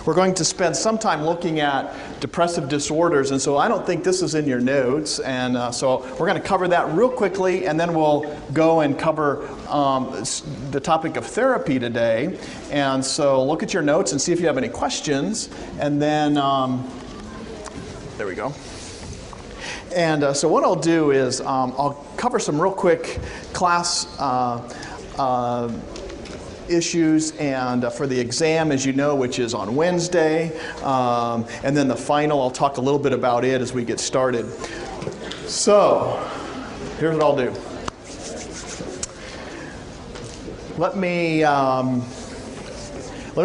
We're going to spend some time looking at depressive disorders, and so I don't think this is in your notes, and so we're going to cover that real quickly, and then we'll go and cover the topic of therapy today. And so look at your notes and see if you have any questions, and then there we go. And so what I'll do is I'll cover some real quick class issues and for the exam, as you know, which is on Wednesday, and then the final, I'll talk a little bit about it as we get started. So here's what I'll do. Let me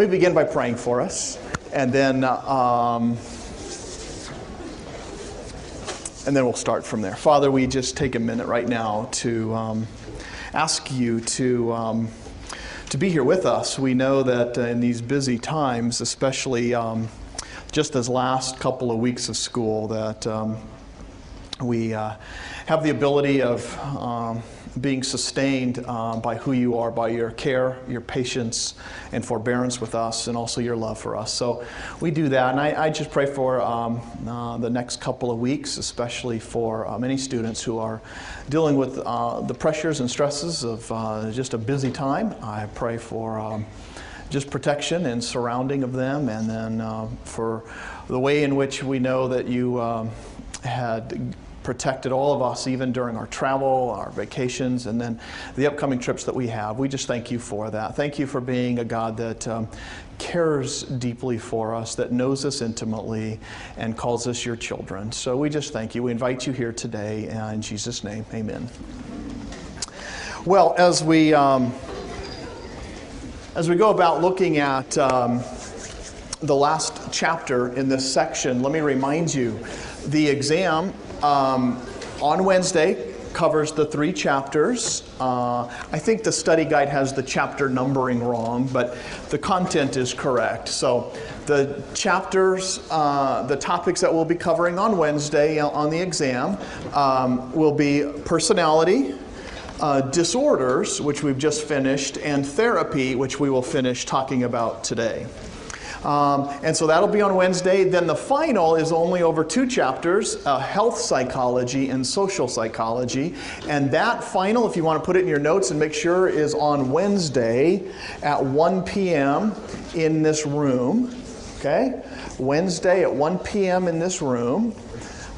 begin by praying for us, and then we'll start from there. Father, we just take a minute right now to ask you to be here with us. We know that in these busy times, especially just this last couple of weeks of school, that we have the ability of being sustained by who you are, by your care, your patience, and forbearance with us, and also your love for us. So we do that, and I just pray for the next couple of weeks, especially for many students who are dealing with the pressures and stresses of just a busy time. I pray for just protection and surrounding of them, and then for the way in which we know that you had protected all of us even during our travel, our vacations, and then the upcoming trips that we have. We just thank you for that. Thank you for being a God that cares deeply for us, that knows us intimately, and calls us your children. So we just thank you. We invite you here today, and in Jesus' name, amen. Well, as we go about looking at the last chapter in this section, let me remind you, the exam on Wednesday covers the 3 chapters. I think the study guide has the chapter numbering wrong, but the content is correct. So the chapters, the topics that we'll be covering on Wednesday on the exam will be personality, disorders, which we've just finished, and therapy, which we will finish talking about today. And so that'll be on Wednesday. Then the final is only over 2 chapters, health psychology and social psychology. And that final, if you want to put it in your notes and make sure, is on Wednesday at 1 p.m. in this room. Okay? Wednesday at 1 p.m. in this room.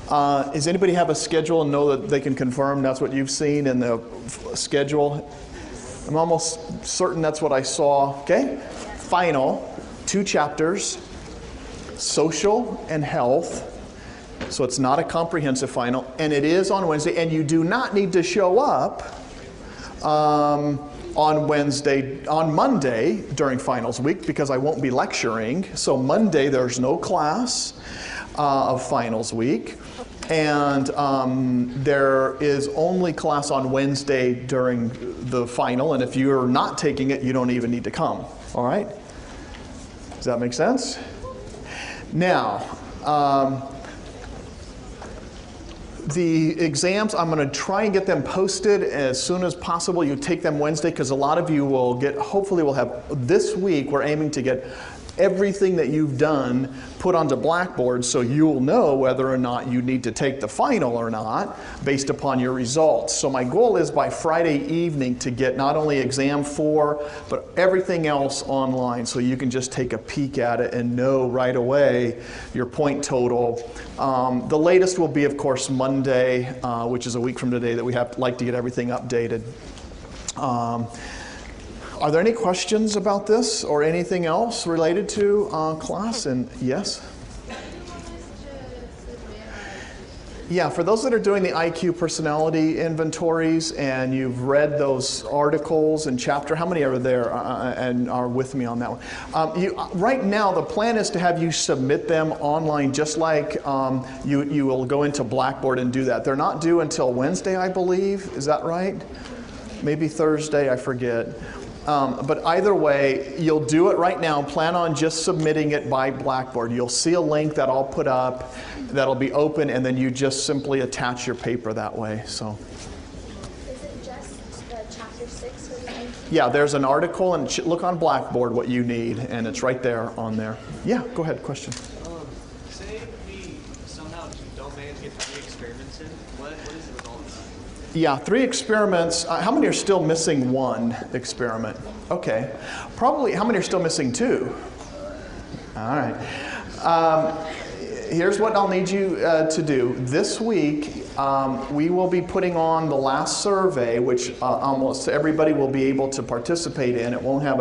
Does anybody have a schedule and know that they can confirm that's what you've seen in the schedule? I'm almost certain that's what I saw. Okay? Final. 2 chapters, social and health. So it's not a comprehensive final, and it is on Wednesday, and you do not need to show up on Monday during finals week, because I won't be lecturing. So Monday there's no class of finals week, and there is only class on Wednesday during the final, and if you're not taking it, you don't even need to come. All right? Does that make sense? Now, the exams, I'm going to try and get them posted as soon as possible. You take them Wednesday, because a lot of you will get, hopefully we'll have, this week we're aiming to get everything that you've done put onto Blackboard, so you'll know whether or not you need to take the final or not based upon your results. So my goal is by Friday evening to get not only exam 4, but everything else online, so you can just take a peek at it and know right away your point total. The latest will be, of course, Monday, which is a week from today, that we like to get everything updated. Are there any questions about this or anything else related to class? And yes? Yeah, for those that are doing the IQ personality inventories and you've read those articles and chapter, how many are there and are with me on that one? Right now, the plan is to have you submit them online, just like you will go into Blackboard and do that. They're not due until Wednesday, I believe. Is that right? Maybe Thursday, I forget. But either way, you'll do it right now. Plan on just submitting it by Blackboard. You'll see a link that I'll put up that'll be open, and then you just simply attach your paper that way. So. Is it just the chapter 6 for the IQ? Yeah, there's an article, and look on Blackboard what you need, and it's right there on there. Yeah, go ahead, question. Say we somehow don't manage to get 3 experiments in, what is the result of that? Yeah, 3 experiments. How many are still missing 1 experiment? Okay. Probably, how many are still missing 2? All right. Here's what I'll need you to do. This week, we will be putting on the last survey, which almost everybody will be able to participate in. It won't have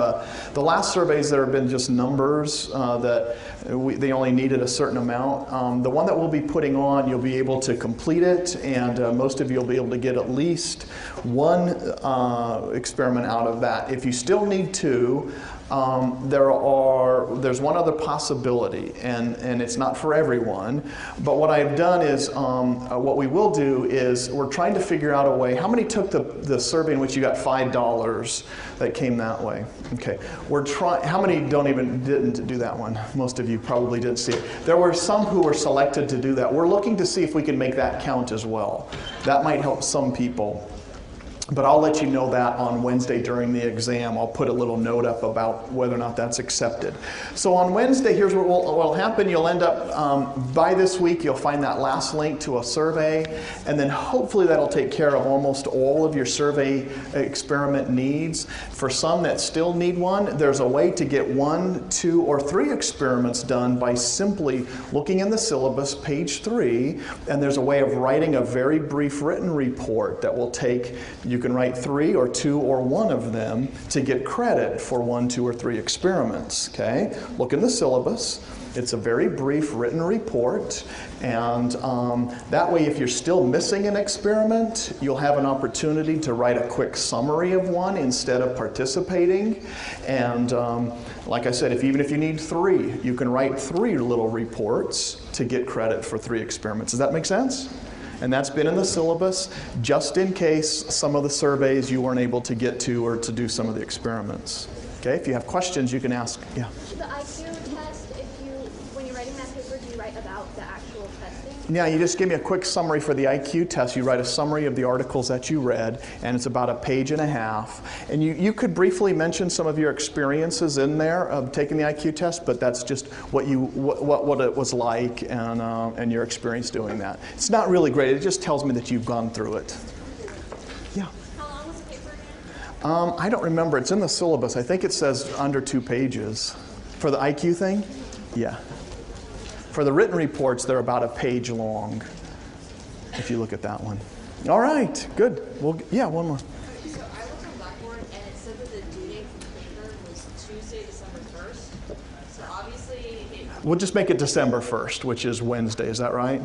the last surveys that have been just numbers that they only needed a certain amount. The one that we'll be putting on, you'll be able to complete it, and most of you will be able to get at least 1 experiment out of that. If you still need 2, there's one other possibility, and it's not for everyone, but what I've done is, what we will do is we're trying to figure out a way. How many took the survey in which you got $5 that came that way? Okay, how many didn't do that one? Most of you probably didn't see it. There were some who were selected to do that. We're looking to see if we can make that count as well. That might help some people. But I'll let you know that on Wednesday during the exam. I'll put a little note up about whether or not that's accepted. So on Wednesday, here's what will happen. You'll end up, by this week, you'll find that last link to a survey, and then hopefully that'll take care of almost all of your survey experiment needs. For some that still need one, there's a way to get 1, 2, or 3 experiments done by simply looking in the syllabus, page 3, and there's a way of writing a very brief written report that will take, you can write 3 or 2 or 1 of them to get credit for 1, 2, or 3 experiments, okay? Look in the syllabus. It's a very brief written report, and that way if you're still missing an experiment, you'll have an opportunity to write a quick summary of one instead of participating. And like I said, even if you need 3, you can write 3 little reports to get credit for 3 experiments. Does that make sense? And that's been in the syllabus, just in case some of the surveys you weren't able to get to or to do some of the experiments. Okay, if you have questions, you can ask. Yeah. The IQ test, when you're writing that paper, do you write about the actual testing? Yeah, you just give me a quick summary for the IQ test. You write a summary of the articles that you read, and it's about 1.5 pages. And you could briefly mention some of your experiences in there of taking the IQ test, but that's just what it was like and your experience doing that. It's not really great. It just tells me that you've gone through it. Yeah. How long was the paper again? I don't remember. It's in the syllabus. I think it says under 2 pages. For the IQ thing? Yeah. For the written reports, they're about 1 page long, if you look at that one. All right, good. Well, yeah, one more. So I looked on Blackboard, and it said that the due date for the paper was Tuesday, December 1st. So obviously We'll just make it December 1st, which is Wednesday. Is that right?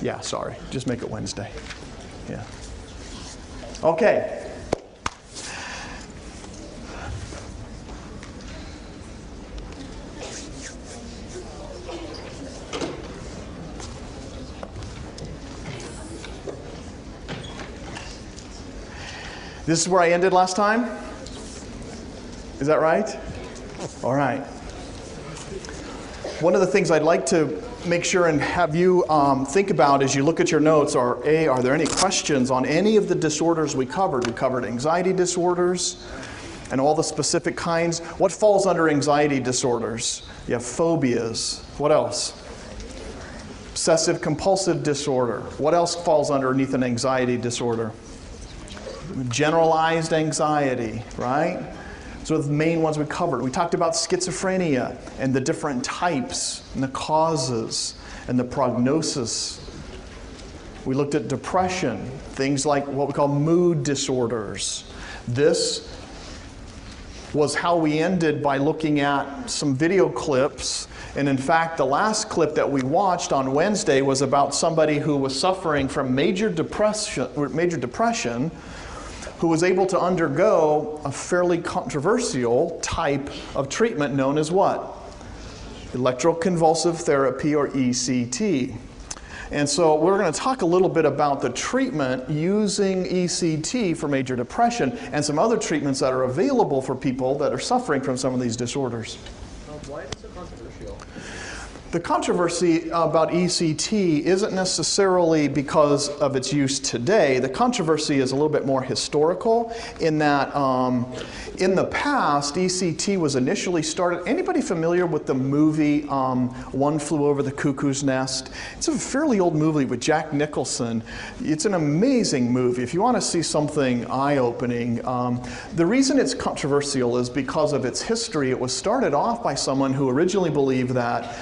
Yeah, sorry. Just make it Wednesday. Yeah. Okay. This is where I ended last time? Is that right? All right. One of the things I'd like to make sure and have you think about as you look at your notes are there any questions on any of the disorders we covered? We covered anxiety disorders and all the specific kinds. What falls under anxiety disorders? You have phobias. What else? Obsessive compulsive disorder. What else falls underneath an anxiety disorder? Generalized anxiety, right? So the main ones we covered. We talked about schizophrenia and the different types and the causes and the prognosis. We looked at depression, things like what we call mood disorders. This was how we ended by looking at some video clips. And in fact, the last clip that we watched on Wednesday was about somebody who was suffering from major depression, who was able to undergo a fairly controversial type of treatment known as what? Electroconvulsive therapy, or ECT. And so we're going to talk a little bit about the treatment using ECT for major depression and some other treatments that are available for people that are suffering from some of these disorders. Why is it so controversial? The controversy about ECT isn't necessarily because of its use today. The controversy is a little bit more historical in that in the past, ECT was initially started. Anybody familiar with the movie One Flew Over the Cuckoo's Nest? It's a fairly old movie with Jack Nicholson. It's an amazing movie. If you want to see something eye-opening, the reason it's controversial is because of its history. It was started off by someone who originally believed that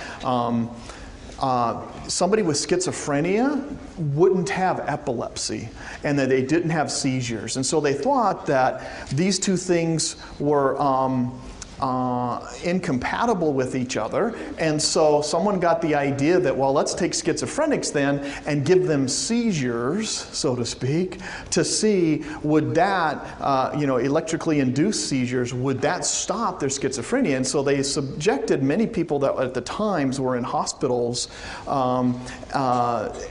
somebody with schizophrenia wouldn't have epilepsy and that they didn't have seizures. And so they thought that these two things were incompatible with each other. And so someone got the idea that, well, let's take schizophrenics then and give them seizures, so to speak, to see would that, electrically induced seizures, would that stop their schizophrenia? And so they subjected many people that at the times were in hospitals,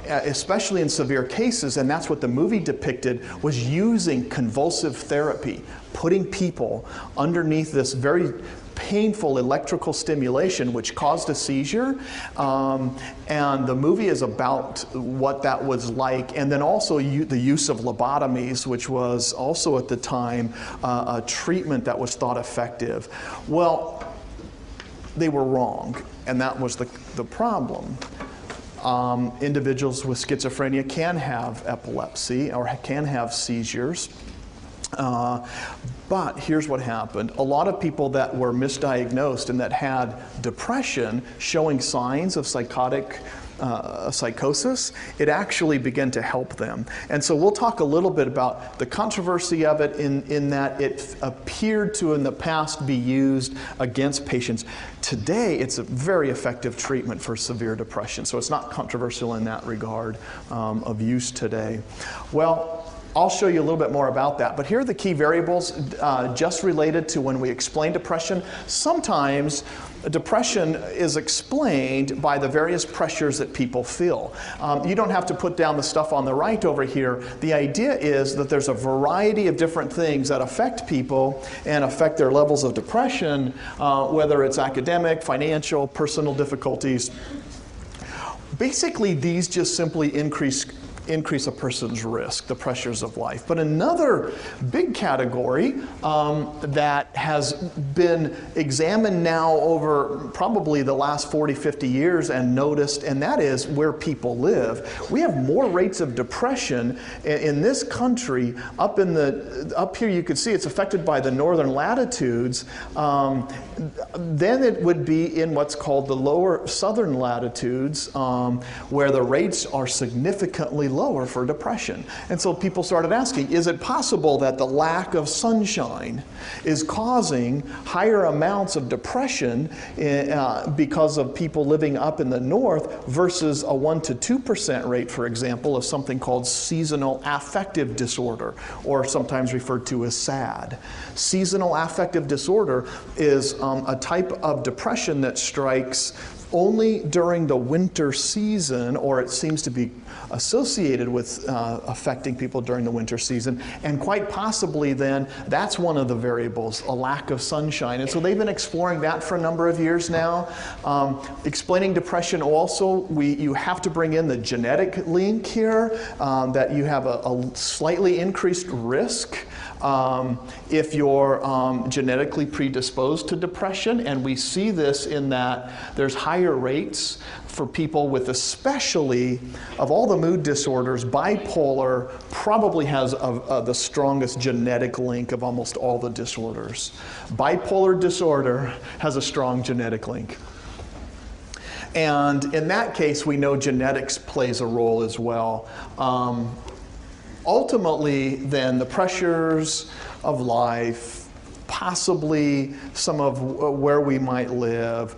especially in severe cases, and that's what the movie depicted, was using convulsive therapy, putting people underneath this very painful electrical stimulation which caused a seizure. And the movie is about what that was like. And then also the use of lobotomies, which was also at the time a treatment that was thought effective. Well, they were wrong, and that was the problem. Individuals with schizophrenia can have epilepsy or can have seizures. But here's what happened. A lot of people that were misdiagnosed and that had depression showing signs of psychotic psychosis, it actually began to help them. And so we'll talk a little bit about the controversy of it in that it appeared to in the past be used against patients. Today, it's a very effective treatment for severe depression. So it's not controversial in that regard of use today. Well, I'll show you a little bit more about that. But here are the key variables just related to when we explain depression. Sometimes depression is explained by the various pressures that people feel. You don't have to put down the stuff on the right over here. The idea is that there's a variety of different things that affect people and affect their levels of depression, whether it's academic, financial, personal difficulties. Basically, these just simply increase a person's risk, the pressures of life. But another big category that has been examined now over probably the last 40, 50 years and noticed, and that is where people live. We have more rates of depression in this country up here you can see it's affected by the northern latitudes than it would be in what's called the lower southern latitudes where the rates are significantly lower for depression. And so people started asking, is it possible that the lack of sunshine is causing higher amounts of depression because of people living up in the north versus a 1% to 2% rate, for example, of something called seasonal affective disorder, or sometimes referred to as SAD. Seasonal affective disorder is a type of depression that strikes only during the winter season, or it seems to be associated with affecting people during the winter season, and quite possibly then that's one of the variables, a lack of sunshine. And so they've been exploring that for a number of years now. Explaining depression also, you have to bring in the genetic link here, that you have a slightly increased risk if you're genetically predisposed to depression, and we see this in that there's higher rates for people with, especially of all the mood disorders, bipolar probably has the strongest genetic link of almost all the disorders. Bipolar disorder has a strong genetic link. And in that case, we know genetics plays a role as well. Ultimately, then, the pressures of life, possibly some of where we might live,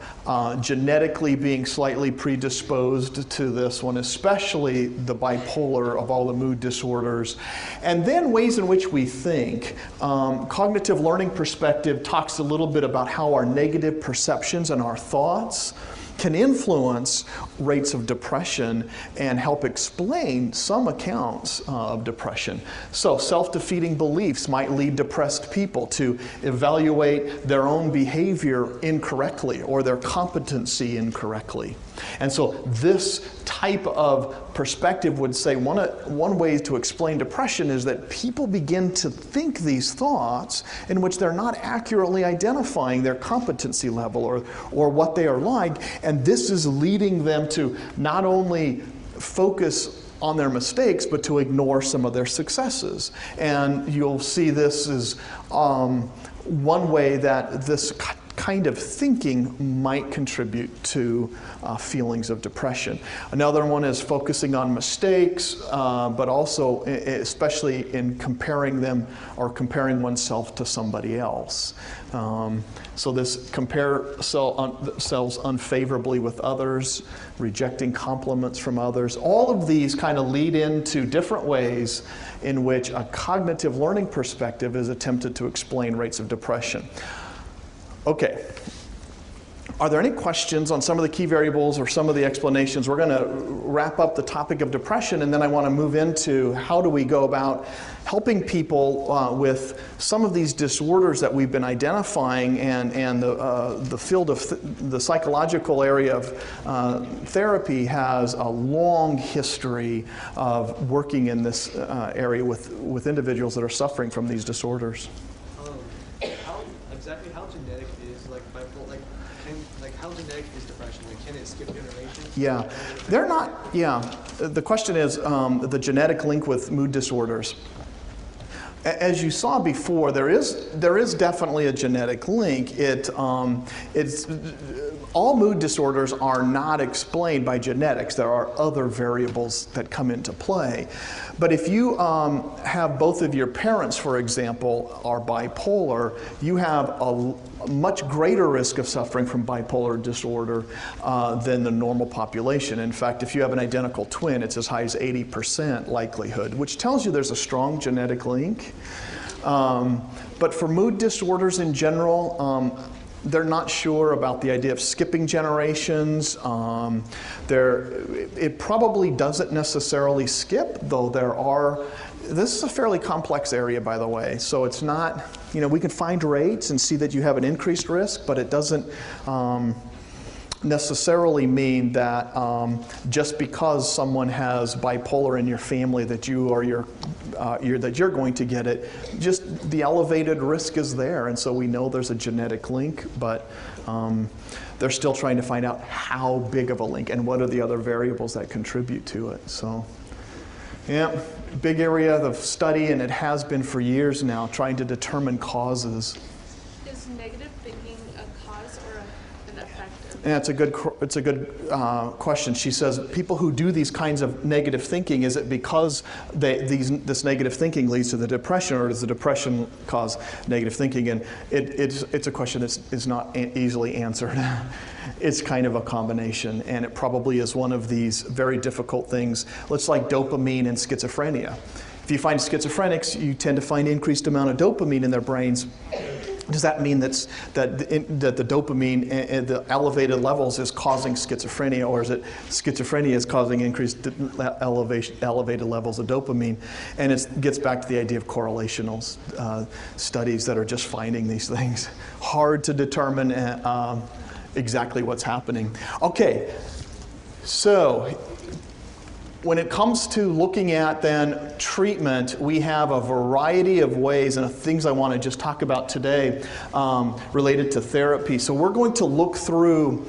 genetically being slightly predisposed to this one, especially the bipolar of all the mood disorders, and then ways in which we think. Cognitive learning perspective talks a little bit about how our negative perceptions and our thoughts can influence rates of depression and help explain some accounts of depression. So self-defeating beliefs might lead depressed people to evaluate their own behavior incorrectly or their competency incorrectly. And so this type of perspective would say one way to explain depression is that people begin to think these thoughts in which they're not accurately identifying their competency level or what they are like, and this is leading them to not only focus on their mistakes, but to ignore some of their successes. And you'll see this as one way that this kind of thinking might contribute to feelings of depression. Another one is focusing on mistakes, but also especially in comparing them or comparing oneself to somebody else. So this compare themselves unfavorably with others, rejecting compliments from others. All of these kind of lead into different ways in which a cognitive learning perspective is attempted to explain rates of depression. Okay. Are there any questions on some of the key variables or some of the explanations? We're going to wrap up the topic of depression, and then I want to move into how do we go about helping people with some of these disorders that we've been identifying, and the field of the psychological area of therapy has a long history of working in this area with individuals that are suffering from these disorders. How genetic is bipolar? How genetic is depression? Can it skip generations? Yeah, they're not. Yeah, the question is the genetic link with mood disorders. As you saw before, there is definitely a genetic link. All mood disorders are not explained by genetics. There are other variables that come into play. But if you have both of your parents, for example, are bipolar, you have a much greater risk of suffering from bipolar disorder than the normal population. In fact, if you have an identical twin, it's as high as 80% likelihood, which tells you there's a strong genetic link. But for mood disorders in general, they're not sure about the idea of skipping generations. It probably doesn't necessarily skip, though this is a fairly complex area, by the way. So it's not, we can find rates and see that you have an increased risk, but it doesn't necessarily mean that just because someone has bipolar in your family that you're going to get it. Just the elevated risk is there, and so we know there's a genetic link, but they're still trying to find out how big of a link and what are the other variables that contribute to it. So, yeah, big area of study, and it has been for years now, trying to determine causes. Is negative thinking a cause or an effect? And it's a good question. She says, people who do these kinds of negative thinking, is it because this negative thinking leads to the depression, or does the depression cause negative thinking? And it's a question that's not easily answered. It's kind of a combination, and it probably is one of these very difficult things. It's like dopamine and schizophrenia. If you find schizophrenics, you tend to find increased amount of dopamine in their brains. Does that mean that the dopamine and the elevated levels is causing schizophrenia, or is it schizophrenia is causing increased elevated levels of dopamine? And it gets back to the idea of correlational studies that are just finding these things. Hard to determine exactly what's happening. Okay, so when it comes to looking at then treatment, we have a variety of ways and things I want to just talk about today related to therapy. So we're going to look through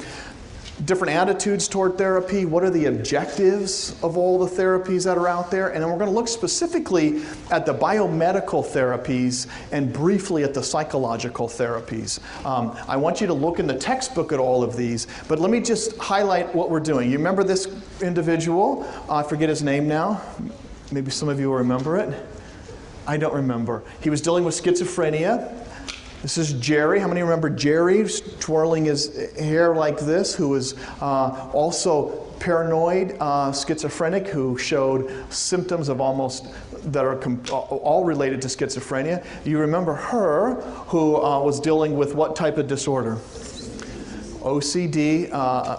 different attitudes toward therapy. What are the objectives of all the therapies that are out there? And then we're going to look specifically at the biomedical therapies and briefly at the psychological therapies. I want you to look in the textbook at all of these, but let me just highlight what we're doing. You remember this individual? I forget his name now. Maybe some of you will remember it. I don't remember. He was dealing with schizophrenia. This is Jerry. How many remember Jerry twirling his hair like this, who was also paranoid, schizophrenic, who showed symptoms of that are all related to schizophrenia. You remember her, who was dealing with what type of disorder? OCD.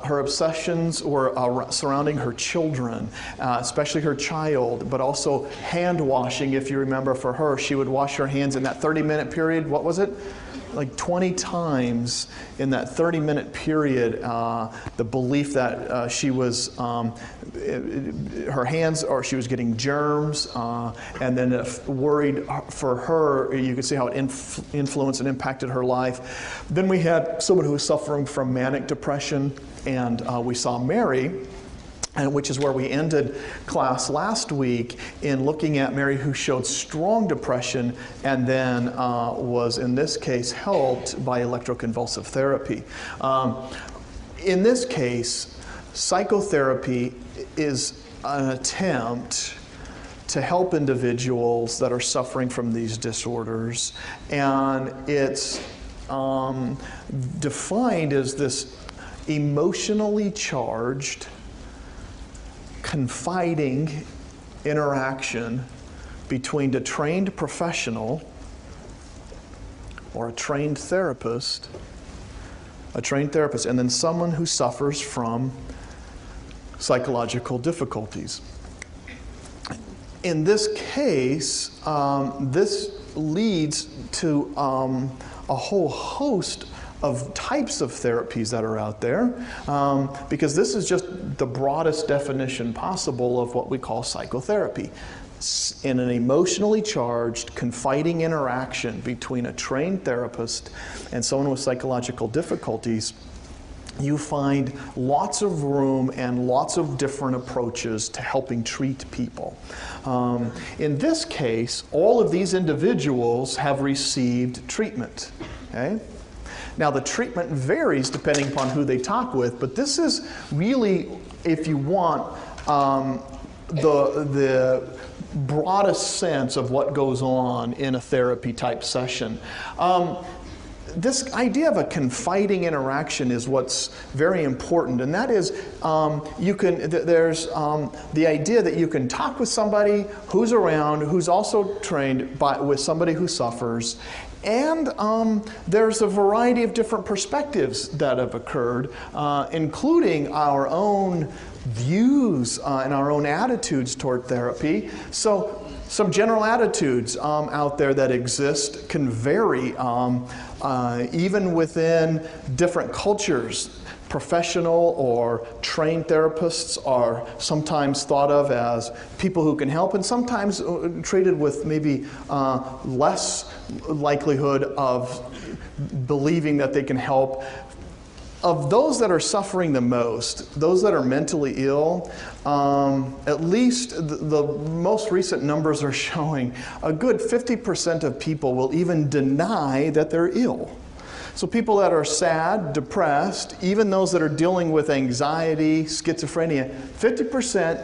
Her obsessions were surrounding her children, especially her child, but also hand washing. If you remember, for her, she would wash her hands in that 30-minute period. What was it? Like 20 times in that 30-minute period. The belief that she was, her hands, or she was getting germs, and then worried for her, you could see how it influenced and impacted her life. Then we had someone who was suffering from manic depression, and we saw Mary, and which is where we ended class last week, in looking at Mary, who showed strong depression and then was, in this case, helped by electroconvulsive therapy. In this case, psychotherapy is an attempt to help individuals that are suffering from these disorders, and it's defined as this emotionally charged, confiding interaction between a trained professional or a trained therapist, and then someone who suffers from psychological difficulties. In this case, this leads to a whole host of types of therapies that are out there, because this is just the broadest definition possible of what we call psychotherapy. In an emotionally charged, confiding interaction between a trained therapist and someone with psychological difficulties, you find lots of room and lots of different approaches to helping treat people. In this case, all of these individuals have received treatment. Okay? Now, the treatment varies depending upon who they talk with, but this is really, if you want, the broadest sense of what goes on in a therapy type session. This idea of a confiding interaction is what's very important, and that is there's the idea that you can talk with somebody who's around, who's also trained with somebody who suffers, and there's a variety of different perspectives that have occurred, including our own views and our own attitudes toward therapy. So some general attitudes out there that exist can vary even within different cultures. Professional or trained therapists are sometimes thought of as people who can help, and sometimes treated with maybe less likelihood of believing that they can help. Of those that are suffering the most, those that are mentally ill, at least the most recent numbers are showing a good 50% of people will even deny that they're ill. So people that are sad, depressed, even those that are dealing with anxiety, schizophrenia, 50%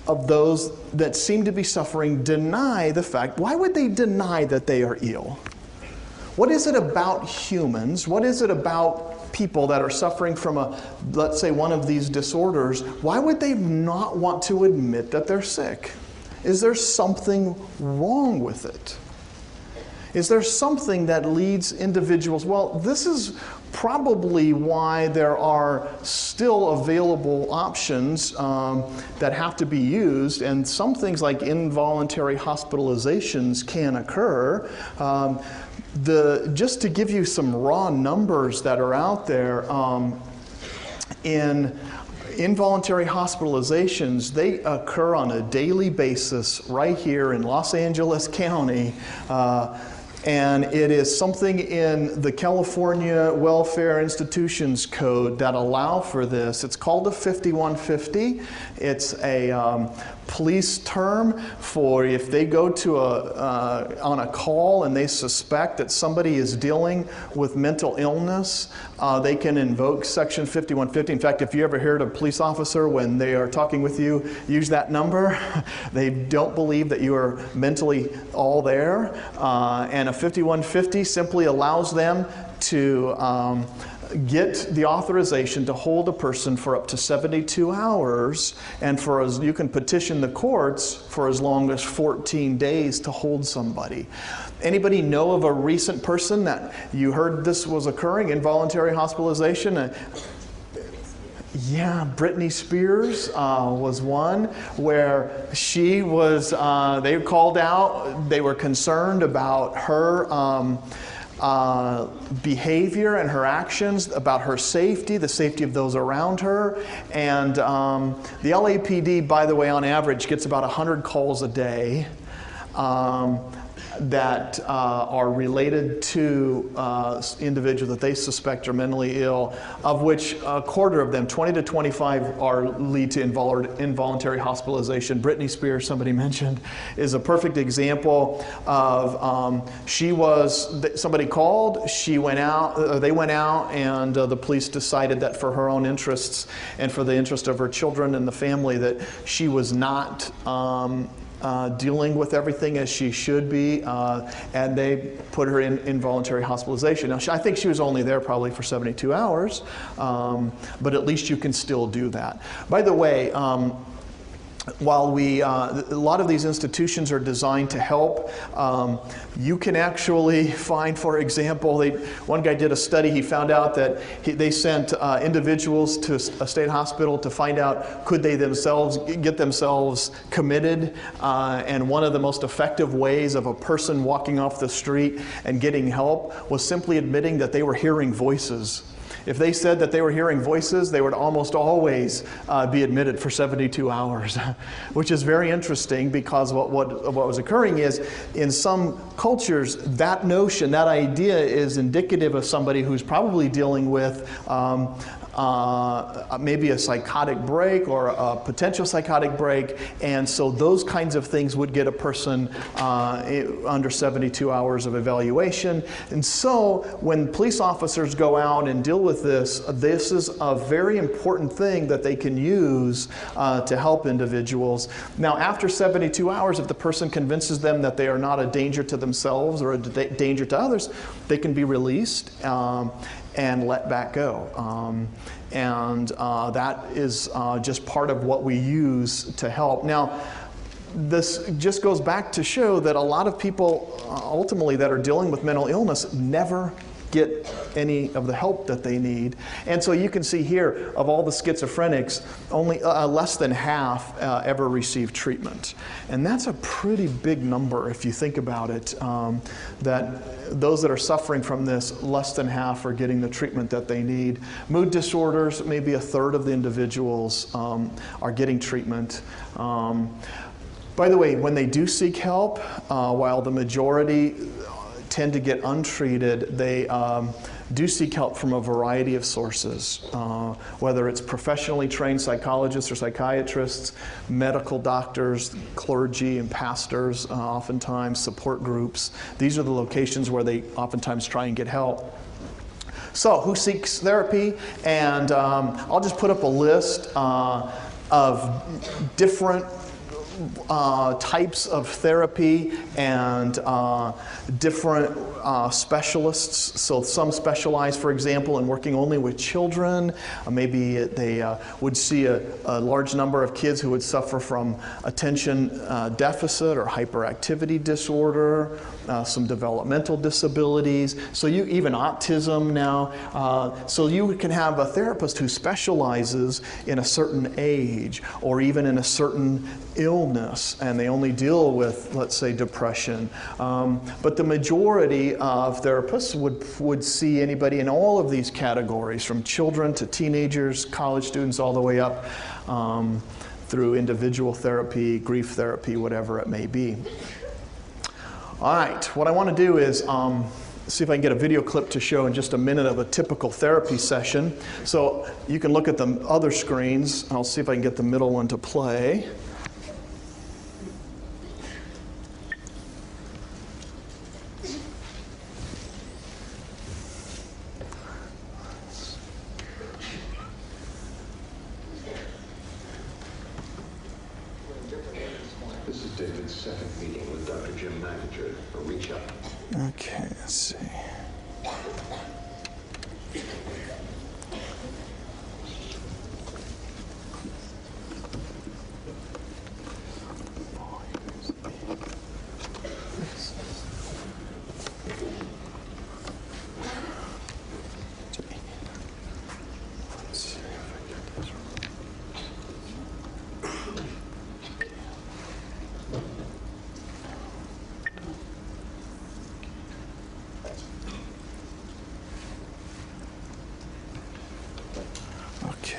of those that seem to be suffering deny the fact. Why would they deny that they are ill? What is it about humans? What is it about people that are suffering from let's say, one of these disorders? Why would they not want to admit that they're sick? Is there something wrong with it? Is there something that leads individuals? Well, this is probably why there are still available options that have to be used, and some things like involuntary hospitalizations can occur. Just to give you some raw numbers that are out there, in involuntary hospitalizations, they occur on a daily basis right here in Los Angeles County. And it is something in the California Welfare Institutions Code that allow for this. It's called a 5150. It's a police term for if they go to on a call and they suspect that somebody is dealing with mental illness, they can invoke Section 5150. In fact, if you ever heard a police officer when they are talking with you use that number, they don't believe that you are mentally all there. And a 5150 simply allows them to get the authorization to hold a person for up to 72 hours, and for as you can petition the courts for as long as 14 days to hold somebody. Anybody know of a recent person that you heard this was occurring, involuntary hospitalization? Yeah, Britney Spears was one where she was, they called out, they were concerned about her behavior and her actions, about her safety, the safety of those around her. And the LAPD, by the way, on average gets about 100 calls a day that are related to individuals that they suspect are mentally ill, of which a quarter of them, 20 to 25, lead to involuntary hospitalization. Britney Spears, somebody mentioned, is a perfect example of somebody called, she went out, they went out, and the police decided that for her own interests and for the interest of her children and the family that she was not dealing with everything as she should be, and they put her in involuntary hospitalization. Now, I think she was only there probably for 72 hours, but at least you can still do that. By the way, while a lot of these institutions are designed to help, you can actually find, for example, one guy did a study, he found out that they sent individuals to a state hospital to find out could they get themselves committed, and one of the most effective ways of a person walking off the street and getting help was simply admitting that they were hearing voices. If they said that they were hearing voices, they would almost always be admitted for 72 hours, which is very interesting because what was occurring is in some cultures, that notion, that idea is indicative of somebody who's probably dealing with maybe a psychotic break or a potential psychotic break, and so those kinds of things would get a person under 72 hours of evaluation. And so when police officers go out and deal with this is a very important thing that they can use to help individuals. Now, after 72 hours, if the person convinces them that they are not a danger to themselves or a danger to others, they can be released and let back go. That is just part of what we use to help. Now, this just goes back to show that a lot of people ultimately that are dealing with mental illness never get any of the help that they need. And so you can see here, of all the schizophrenics, only less than half ever receive treatment. And that's a pretty big number if you think about it, that those that are suffering from this, less than half are getting the treatment that they need. Mood disorders, maybe a third of the individuals are getting treatment. By the way, when they do seek help, while the majority tend to get untreated, they do seek help from a variety of sources, whether it's professionally trained psychologists or psychiatrists, medical doctors, clergy and pastors, oftentimes support groups. These are the locations where they oftentimes try and get help. So, who seeks therapy? And I'll just put up a list of different types of therapy and different specialists. So some specialize, for example, in working only with children. Maybe they would see a large number of kids who would suffer from attention deficit or hyperactivity disorder, some developmental disabilities. So even autism now. So you can have a therapist who specializes in a certain age or even in a certain illness, and they only deal with, let's say, depression. But the majority of therapists would see anybody in all of these categories, from children to teenagers, college students, all the way up through individual therapy, grief therapy, whatever it may be. All right, what I want to do is see if I can get a video clip to show in just a minute of a typical therapy session. So you can look at the other screens. I'll see if I can get the middle one to play. This is David's second meeting with Dr. Jim Manager. Reach out. Okay, let's see.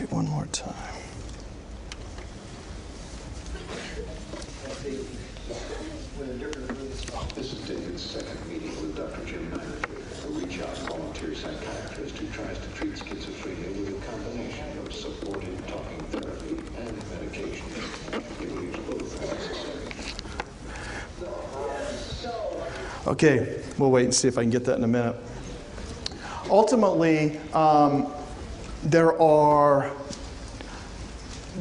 it one more time. This is David's second meeting with Dr. Jim Magnus, a reach-out volunteer psychiatrist who tries to treat schizophrenia with a combination of supported talking therapy and medication. He believes both are necessary. Okay, we'll wait and see if I can get that in a minute. Ultimately, there are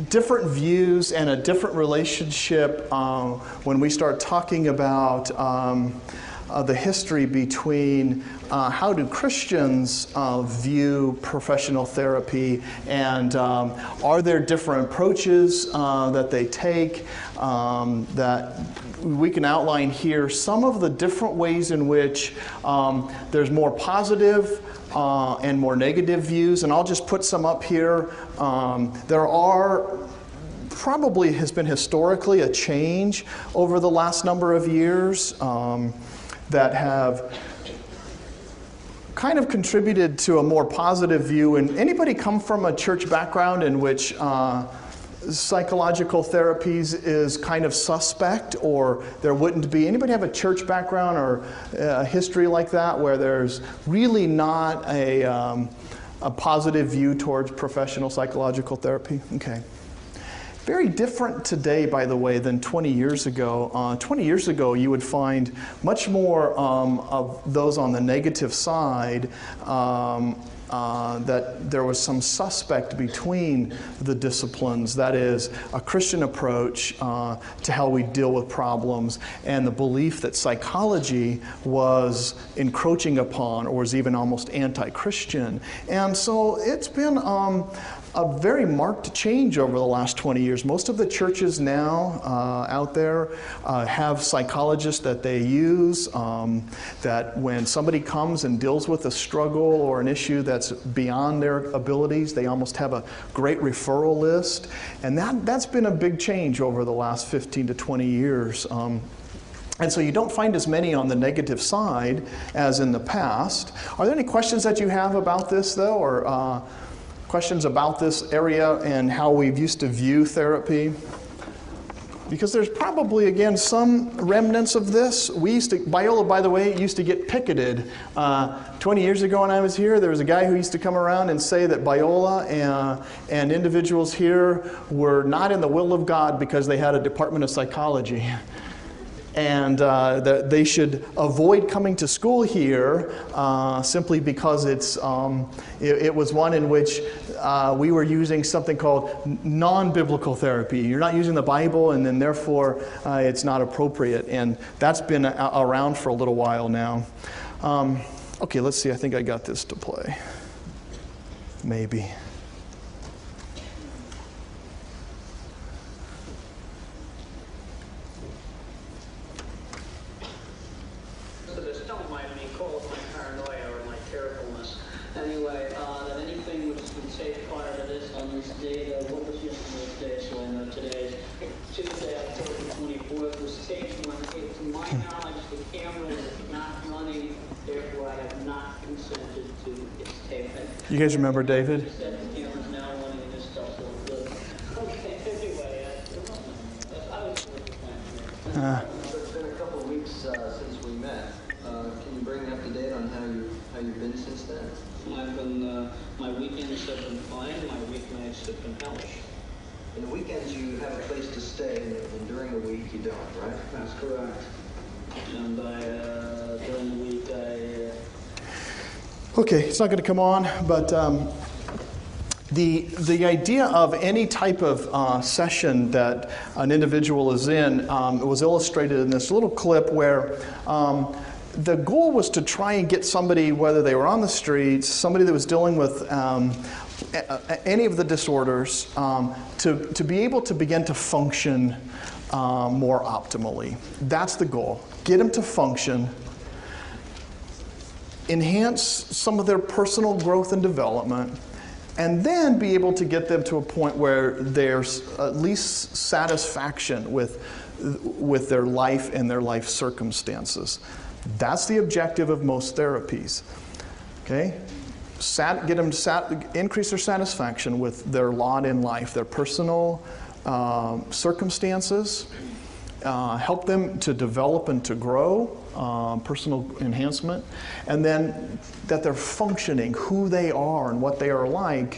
different views and a different relationship when we start talking about the history between how do Christians view professional therapy, and are there different approaches that they take that we can outline here some of the different ways in which there's more positive and more negative views, and I'll just put some up here. There are probably has been historically a change over the last number of years that have kind of contributed to a more positive view. And anybody come from a church background in which psychological therapies is kind of suspect, or there wouldn't be? Anybody have a church background or a history like that where there's really not a positive view towards professional psychological therapy? Okay. Very different today, by the way, than 20 years ago. 20 years ago, you would find much more of those on the negative side, that there was some suspect between the disciplines, that is, a Christian approach to how we deal with problems, and the belief that psychology was encroaching upon or was even almost anti-Christian. And so it's been a very marked change over the last 20 years. Most of the churches now out there have psychologists that they use, that when somebody comes and deals with a struggle or an issue that's beyond their abilities, they almost have a great referral list. And that's been a big change over the last 15 to 20 years. And so you don't find as many on the negative side as in the past. Are there any questions that you have about this, though, or questions about this area and how we've used to view therapy? Because there's probably, again, some remnants of this. Biola, by the way, used to get picketed. 20 years ago when I was here, there was a guy who used to come around and say that Biola and individuals here were not in the will of God because they had a department of psychology. And that they should avoid coming to school here simply because it was one in which we were using something called non-biblical therapy. You're not using the Bible, and then therefore it's not appropriate. And that's been around for a little while now. Okay, let's see. I think I got this to play. Maybe. You guys remember David? It's been a couple of weeks since we met. Can you bring me up to date on how you've been since then? I've been, my weekends have been fine, my weeknights have been hellish. In the weekends you have a place to stay, and during the week you don't, right? That's correct. And during the week Okay, it's not going to come on, but the idea of any type of session that an individual is in was illustrated in this little clip where the goal was to try and get somebody, whether they were on the streets, somebody that was dealing with any of the disorders, to be able to begin to function more optimally. That's the goal. Get them to function, enhance some of their personal growth and development, and then be able to get them to a point where there's at least satisfaction with their life and their life circumstances. That's the objective of most therapies. Okay? increase their satisfaction with their lot in life, their personal circumstances, help them to develop and to grow, personal enhancement, and then that they're functioning, who they are and what they are like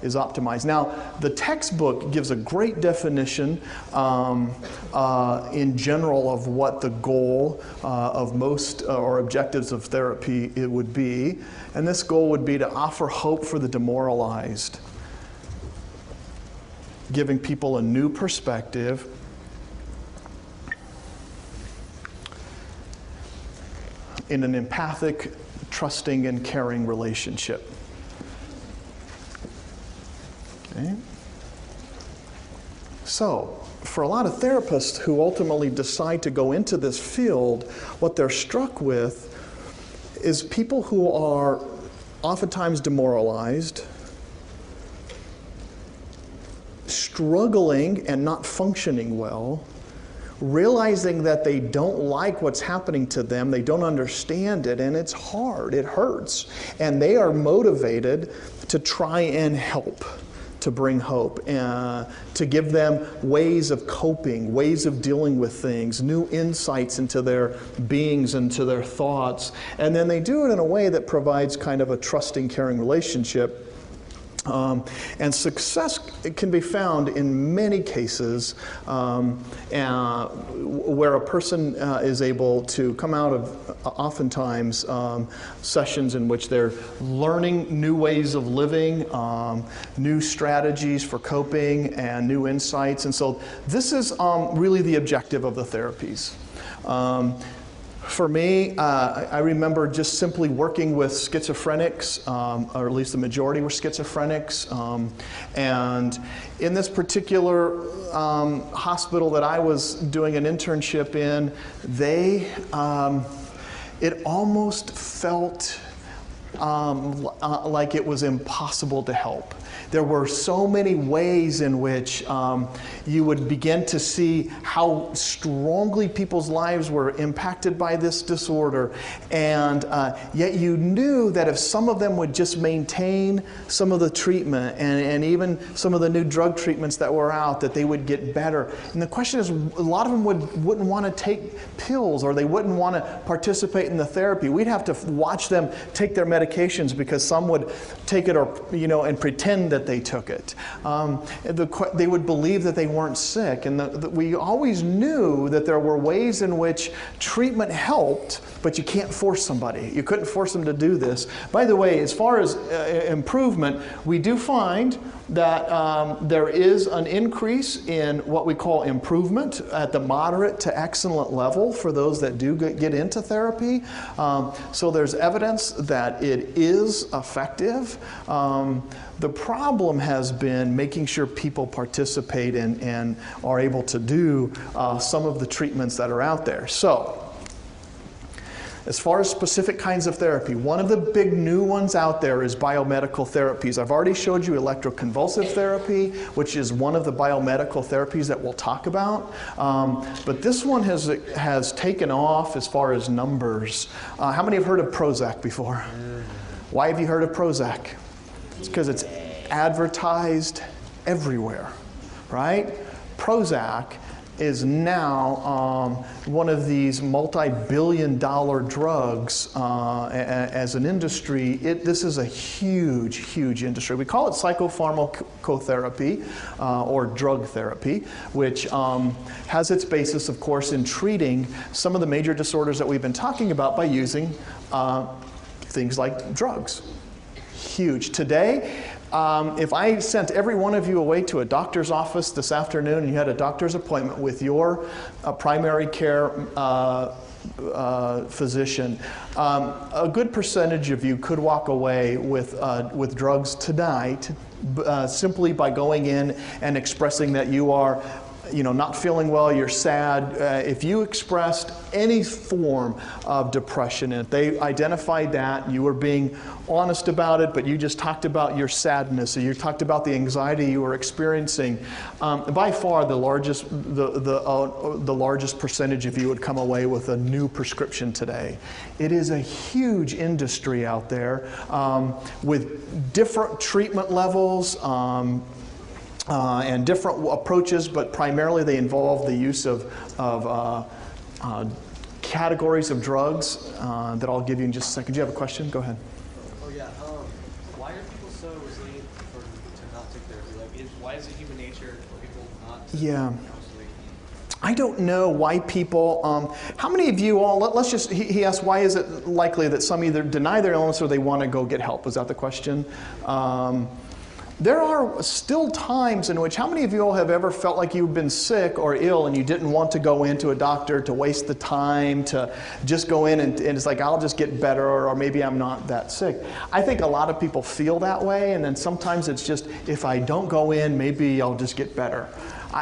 is optimized. Now, the textbook gives a great definition in general of what the goal of most or objectives of therapy it would be, and this goal would be to offer hope for the demoralized, giving people a new perspective, in an empathic, trusting, and caring relationship. Okay. So, for a lot of therapists who ultimately decide to go into this field, what they're struck with is people who are oftentimes demoralized, struggling and not functioning well, realizing that they don't like what's happening to them, they don't understand it, and it's hard, it hurts. And they are motivated to try and help, to bring hope, to give them ways of coping, ways of dealing with things, new insights into their beings, into their thoughts. And then they do it in a way that provides kind of a trusting, caring relationship. And success can be found in many cases where a person is able to come out of oftentimes sessions in which they're learning new ways of living, new strategies for coping, and new insights. And so this is really the objective of the therapies. For me, I remember just simply working with schizophrenics, or at least the majority were schizophrenics. And in this particular hospital that I was doing an internship in, it almost felt like it was impossible to help. There were so many ways in which you would begin to see how strongly people's lives were impacted by this disorder, and yet you knew that if some of them would just maintain some of the treatment and even some of the new drug treatments that were out, that they would get better. And the question is, a lot of them wouldn't want to take pills, or they wouldn't want to participate in the therapy. We'd have to watch them take their medications because some would take it, or and pretend that they took it. They would believe that they weren't sick, and we always knew that there were ways in which treatment helped, but you can't force somebody. You couldn't force them to do this. By the way, as far as improvement, we do find that there is an increase in what we call improvement at the moderate to excellent level for those that do get into therapy. So there's evidence that it is effective. The problem has been making sure people participate and are able to do some of the treatments that are out there. So, as far as specific kinds of therapy, one of the big new ones out there is biomedical therapies. I've already showed you electroconvulsive therapy, which is one of the biomedical therapies that we'll talk about. But this one has taken off as far as numbers. How many have heard of Prozac before? Why have you heard of Prozac? It's because it's advertised everywhere, right? Prozac is now one of these multi-billion-dollar drugs as an industry. This is a huge, huge industry. We call it psychopharmacotherapy or drug therapy, which has its basis, of course, in treating some of the major disorders that we've been talking about by using things like drugs. Huge. Today, if I sent every one of you away to a doctor's office this afternoon and you had a doctor's appointment with your primary care physician, a good percentage of you could walk away with drugs tonight simply by going in and expressing that you are not feeling well, you're sad, if you expressed any form of depression, and if they identified that, you were being honest about it, but you just talked about your sadness, or you talked about the anxiety you were experiencing, by far the largest percentage of you would come away with a new prescription today. It is a huge industry out there with different treatment levels, and different approaches, but primarily they involve the use of categories of drugs that I'll give you in just a second. Do you have a question? Go ahead. Oh yeah. Why are people so resilient to not take therapy? Like, why is it human nature for people not to constantly? I don't know why people, how many of you all, let's just, he asked, why is it likely that some either deny their illness or they want to go get help? Was that the question? There are still times in which, how many of you all have ever felt like you've been sick or ill and you didn't want to go into a doctor to waste the time to just go in and it's like, I'll just get better, or maybe I'm not that sick. I think a lot of people feel that way, and then sometimes it's just, if I don't go in, maybe I'll just get better.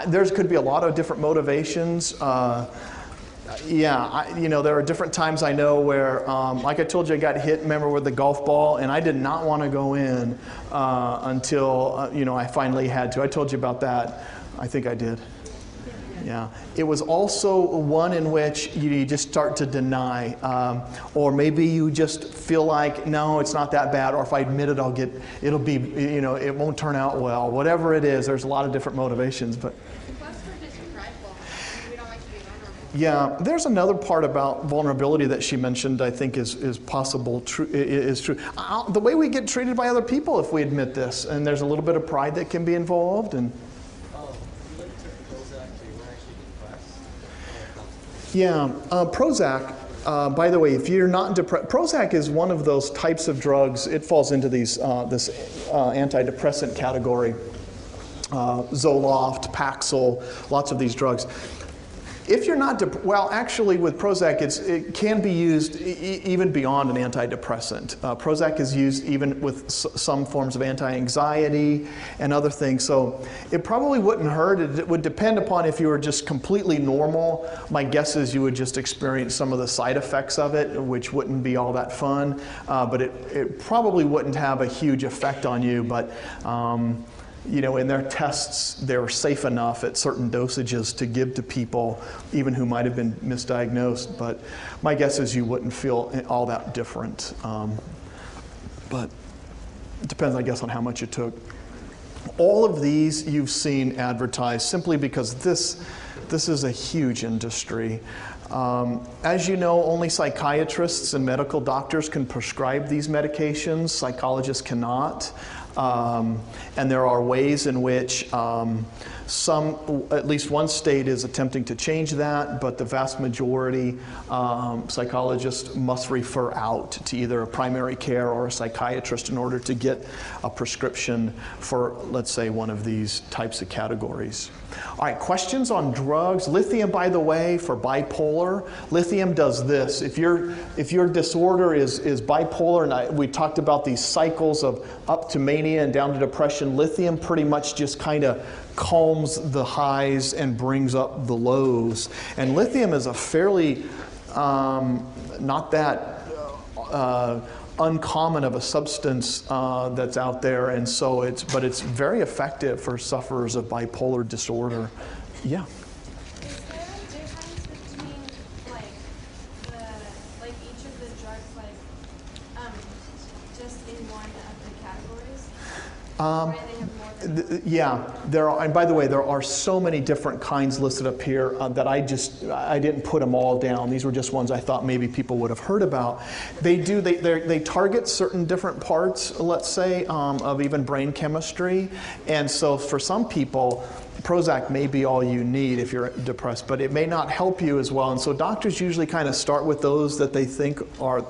There could be a lot of different motivations. There are different times I know where, like I told you, I got hit, remember, with the golf ball, and I did not want to go in until, I finally had to. I told you about that. I think I did. Yeah. It was also one in which you just start to deny, or maybe you just feel like, no, it's not that bad, or if I admit it, it'll be, it won't turn out well. Whatever it is, there's a lot of different motivations, but. Yeah, there's another part about vulnerability that she mentioned I think is possible, is true. The way we get treated by other people if we admit this, and there's a little bit of pride that can be involved. And Prozac, by the way, if you're not depressed, Prozac is one of those types of drugs, it falls into this antidepressant category. Zoloft, Paxil, lots of these drugs. If you're not, actually with Prozac, it can be used even beyond an antidepressant. Prozac is used even with some forms of anti-anxiety and other things. So it probably wouldn't hurt. It would depend upon if you were just completely normal. My guess is you would just experience some of the side effects of it, which wouldn't be all that fun. But it probably wouldn't have a huge effect on you. But in their tests, they're safe enough at certain dosages to give to people, even who might have been misdiagnosed. But my guess is you wouldn't feel all that different. But it depends, I guess, on how much you took. All of these you've seen advertised simply because this is a huge industry. As you know, only psychiatrists and medical doctors can prescribe these medications. Psychologists cannot. And there are ways in which at least one state is attempting to change that, but the vast majority psychologists must refer out to either a primary care or a psychiatrist in order to get a prescription for, let's say, one of these types of categories. All right, questions on drugs. Lithium, by the way, for bipolar, lithium does this. If your disorder is bipolar, and we talked about these cycles of up to mania and down to depression, lithium pretty much just kind of calms the highs and brings up the lows. And lithium is a fairly not that uncommon of a substance that's out there, and so it's very effective for sufferers of bipolar disorder. Yeah. Is there a difference between each of the drugs, just in one of the categories? Or they have more than Yeah, there are, and by the way, there are so many different kinds listed up here that I didn't put them all down. These were just ones I thought maybe people would have heard about. They target certain different parts, let's say, of even brain chemistry, and so for some people, Prozac may be all you need if you're depressed, but it may not help you as well. And so doctors usually kind of start with those that they think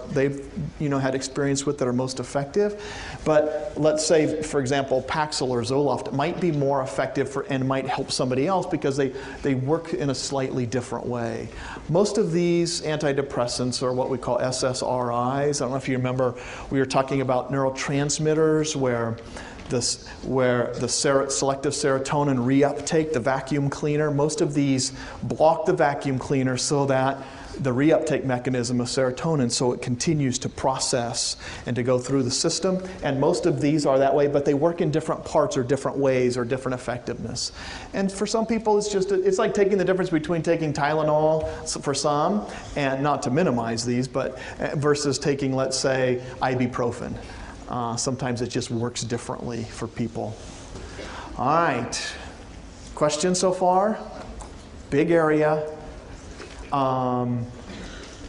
they've had experience with that are most effective. But let's say, for example, Paxil or Zoloft might be more effective and might help somebody else because they work in a slightly different way. Most of these antidepressants are what we call SSRIs. I don't know if you remember, we were talking about neurotransmitters where where the selective serotonin reuptake, the vacuum cleaner, most of these block the vacuum cleaner so that the reuptake mechanism of serotonin, so it continues to process and to go through the system. And most of these are that way, but they work in different parts or different ways or different effectiveness. And for some people, it's like taking the difference between taking Tylenol for some, and not to minimize these, but versus taking, let's say, ibuprofen. Sometimes it just works differently for people. All right. Questions so far? Big area.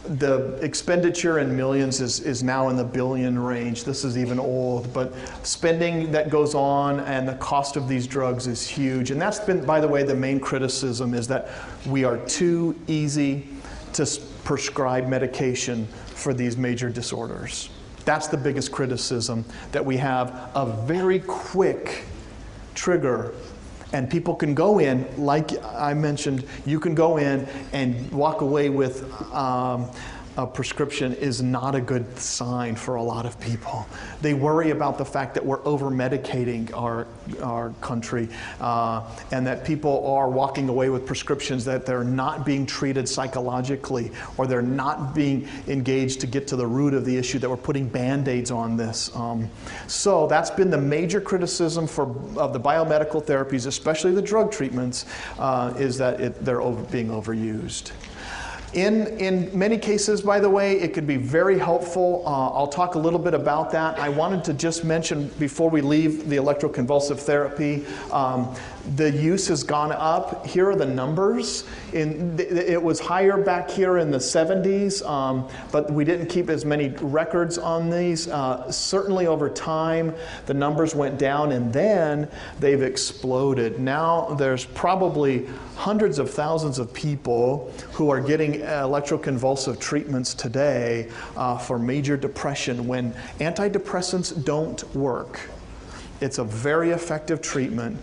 The expenditure in millions is now in the billion range. This is even old, but spending that goes on and the cost of these drugs is huge. And that's been, by the way, the main criticism is that we are too easy to prescribe medication for these major disorders. That's the biggest criticism, that we have a very quick trigger. And people can go in, like I mentioned, you can go in and walk away with a prescription is not a good sign for a lot of people. They worry about the fact that we're over-medicating our country and that people are walking away with prescriptions that they're not being treated psychologically, or they're not being engaged to get to the root of the issue, that we're putting Band-Aids on this. So that's been the major criticism of the biomedical therapies, especially the drug treatments, is that they're being overused. In many cases, by the way, it could be very helpful. I'll talk a little bit about that. I wanted to just mention before we leave the electroconvulsive therapy, the use has gone up. Here are the numbers. It was higher back here in the 70s, but we didn't keep as many records on these. Certainly over time, the numbers went down, and then they've exploded. Now there's probably hundreds of thousands of people who are getting electroconvulsive treatments today for major depression when antidepressants don't work. It's a very effective treatment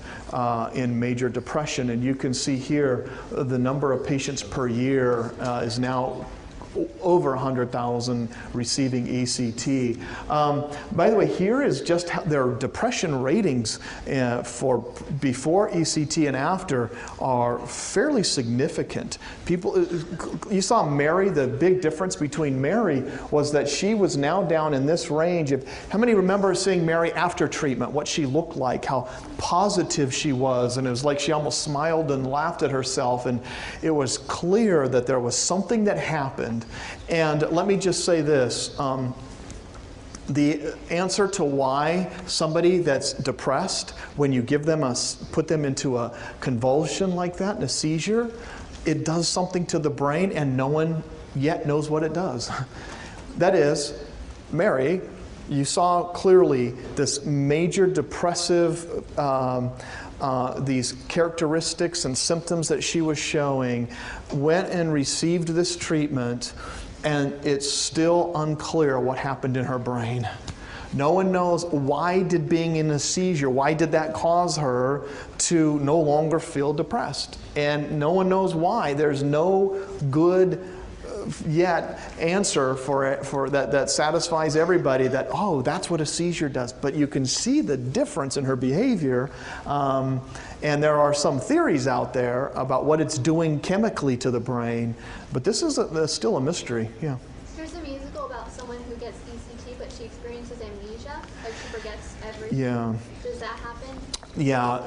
in major depression, and you can see here the number of patients per year is now over 100,000 receiving ECT. By the way, here is just how their depression ratings for before ECT and after are fairly significant. People, you saw Mary, the big difference between Mary was that she was now down in this range of, how many remember seeing Mary after treatment, what she looked like, how positive she was, and it was like she almost smiled and laughed at herself, and it was clear that there was something that happened. And let me just say this, the answer to why somebody that's depressed, when you give them put them into a convulsion like that, in a seizure, it does something to the brain and no one yet knows what it does. That is, Mary, you saw clearly this major depressive, these characteristics and symptoms that she was showing, went and received this treatment, and it's still unclear what happened in her brain. No one knows why did being in a seizure, why did that cause her to no longer feel depressed? And no one knows why. There's no good yet answer for that satisfies everybody that, oh, that's what a seizure does. But you can see the difference in her behavior, and there are some theories out there about what it's doing chemically to the brain, but this is still a mystery. Yeah. There's a musical about someone who gets ECT, but she experiences amnesia, like she forgets everything. Yeah. Does that happen? Yeah,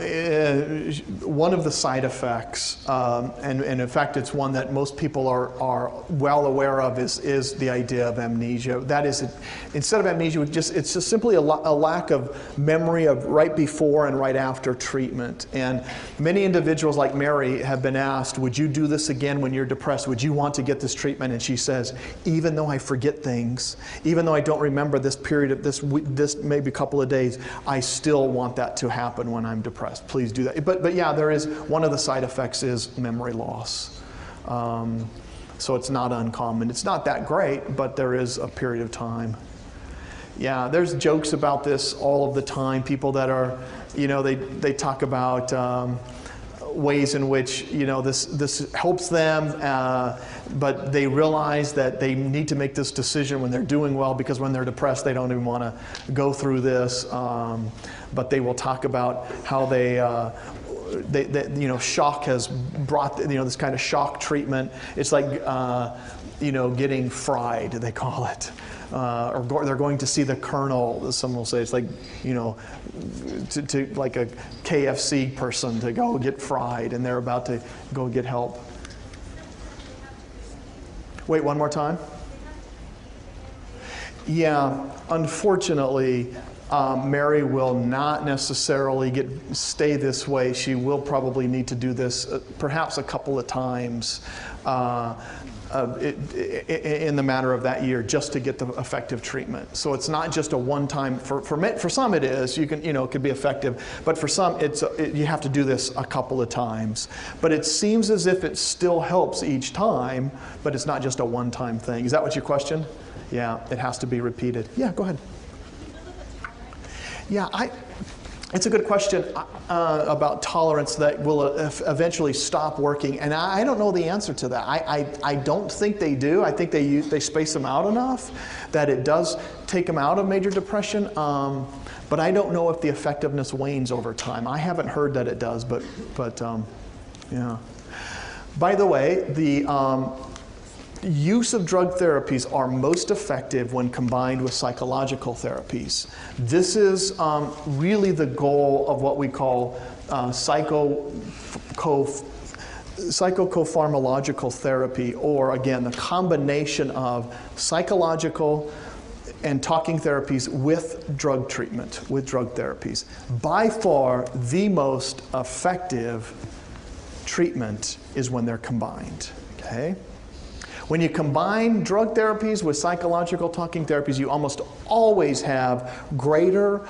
one of the side effects, and in fact it's one that most people are well aware of, is the idea of amnesia. That is, instead of amnesia, it's just simply a lack of memory of right before and right after treatment. And many individuals like Mary have been asked, would you do this again when you're depressed? Would you want to get this treatment? And she says, even though I forget things, even though I don't remember this period of this maybe a couple of days, I still want that to happen when I'm depressed. Please do that. But yeah, there is, one of the side effects is memory loss. So it's not uncommon. It's not that great, but there is a period of time. Yeah, there's jokes about this all of the time. People that are, they talk about ways in which, this helps them, but they realize that they need to make this decision when they're doing well, because when they're depressed, they don't even want to go through this. But they will talk about how shock has brought, this kind of shock treatment. It's like, getting fried, they call it. Or they're going to see the colonel, some will say. It's like, to like a KFC person to go get fried, and they're about to go get help. Wait, one more time? Yeah, unfortunately, Mary will not necessarily stay this way. She will probably need to do this perhaps a couple of times in the matter of that year, just to get the effective treatment. So it's not just a one-time. For some it is. You can, it could be effective, but for some you have to do this a couple of times. But it seems as if it still helps each time, but it's not just a one-time thing. Is that what your question? Yeah, it has to be repeated. Yeah, go ahead. Yeah, it's a good question about tolerance that will eventually stop working, and I don't know the answer to that. I don't think they do. I think they space them out enough that it does take them out of major depression, but I don't know if the effectiveness wanes over time. I haven't heard that it does, but yeah. By the way, the use of drug therapies are most effective when combined with psychological therapies. This is really the goal of what we call psychopharmacological therapy, or again, the combination of psychological and talking therapies with drug treatment, with drug therapies. By far, the most effective treatment is when they're combined, okay? When you combine drug therapies with psychological talking therapies, you almost always have greater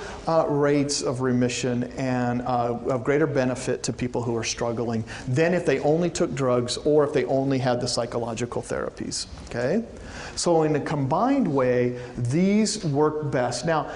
rates of remission and of greater benefit to people who are struggling than if they only took drugs or if they only had the psychological therapies, okay? So in a combined way, these work best. Now,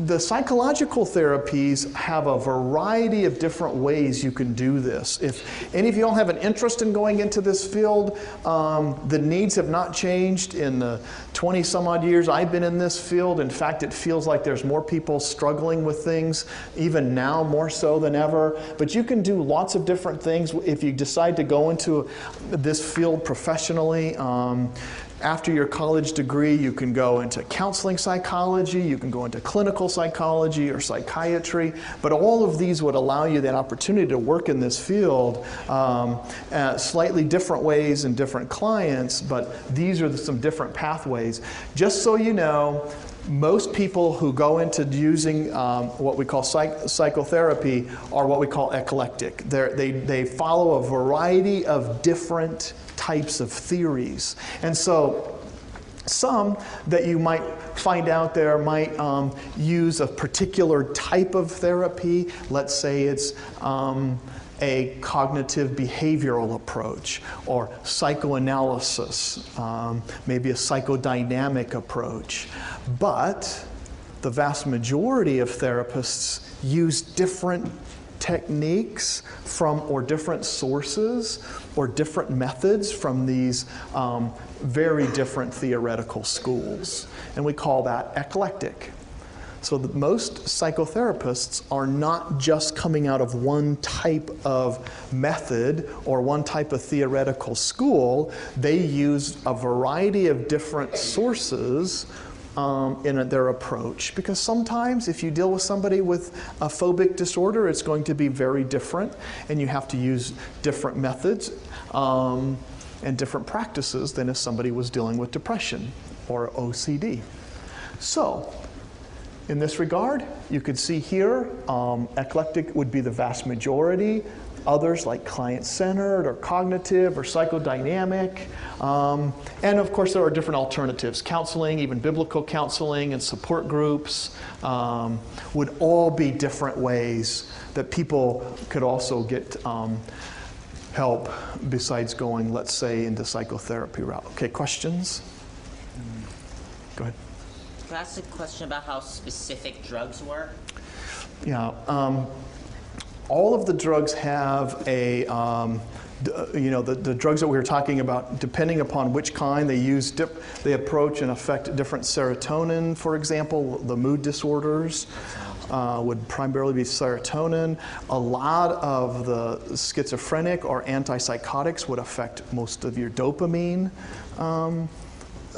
the psychological therapies have a variety of different ways you can do this. If any of you all have an interest in going into this field, the needs have not changed in the 20 some odd years I've been in this field. In fact, it feels like there's more people struggling with things, even now more so than ever. But you can do lots of different things if you decide to go into this field professionally. After your college degree, you can go into counseling psychology, you can go into clinical psychology or psychiatry, but all of these would allow you that opportunity to work in this field slightly different ways and different clients, but these are some different pathways. Just so you know, most people who go into using what we call psychotherapy are what we call eclectic. They follow a variety of different types of theories. And so some that you might find out there might use a particular type of therapy. Let's say it's a cognitive behavioral approach or psychoanalysis, maybe a psychodynamic approach. But the vast majority of therapists use different techniques or different sources or different methods from these very different theoretical schools. And we call that eclectic. So that most psychotherapists are not just coming out of one type of method or one type of theoretical school. They use a variety of different sources in their approach, because sometimes if you deal with somebody with a phobic disorder, it's going to be very different, and you have to use different methods and different practices than if somebody was dealing with depression or OCD. So in this regard, you could see here, eclectic would be the vast majority. Others like client-centered or cognitive or psychodynamic. And of course, there are different alternatives. Counseling, even biblical counseling and support groups would all be different ways that people could also get help besides going, let's say, into psychotherapy route. Okay, questions? Go ahead. Can I ask a question about how specific drugs work? Yeah. all of the drugs have a, the drugs that we were talking about, depending upon which kind they use, they approach and affect different serotonin, for example. The mood disorders would primarily be serotonin. A lot of the schizophrenic or antipsychotics would affect most of your dopamine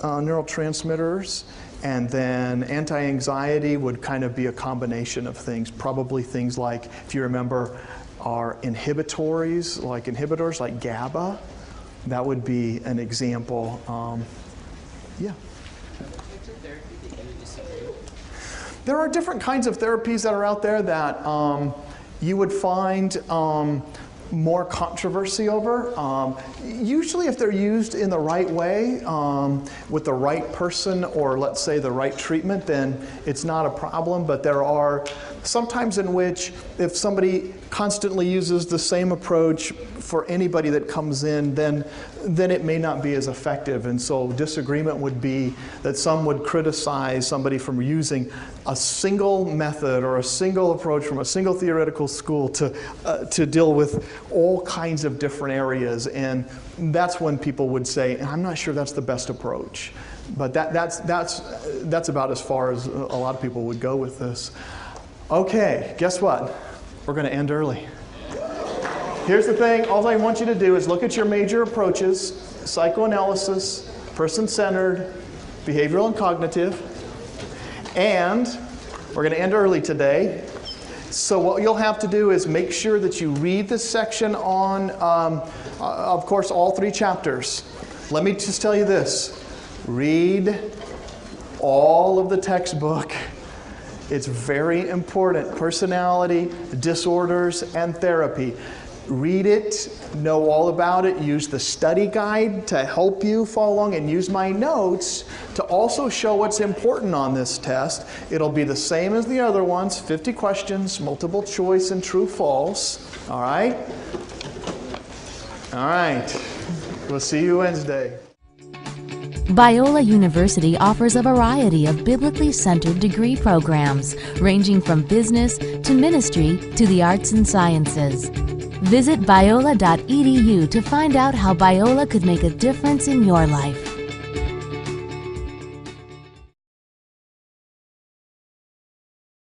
neurotransmitters. And then anti-anxiety would kind of be a combination of things, probably things like, if you remember, are inhibitors like GABA. That would be an example. Yeah. There are different kinds of therapies that are out there that you would find more controversy over. Usually if they're used in the right way, with the right person, or let's say the right treatment, then it's not a problem. But there are sometimes in which if somebody constantly uses the same approach for anybody that comes in, then it may not be as effective. And so disagreement would be that some would criticize somebody from using a single method or a single approach from a single theoretical school to deal with all kinds of different areas. And that's when people would say, I'm not sure that's the best approach. But that's about as far as a lot of people would go with this. Okay, guess what? We're going to end early. Here's the thing. All I want you to do is look at your major approaches: psychoanalysis, person-centered, behavioral and cognitive. And we're going to end early today. So what you'll have to do is make sure that you read this section on, of course, all 3 chapters. Let me just tell you this. Read all of the textbook. It's very important. Personality, disorders, and therapy. Read it, know all about it, use the study guide to help you follow along, and use my notes to also show what's important on this test. It'll be the same as the other ones, 50 questions, multiple choice and true false. All right? All right. We'll see you Wednesday. Biola University offers a variety of biblically centered degree programs, ranging from business to ministry to the arts and sciences. Visit biola.edu to find out how Biola could make a difference in your life.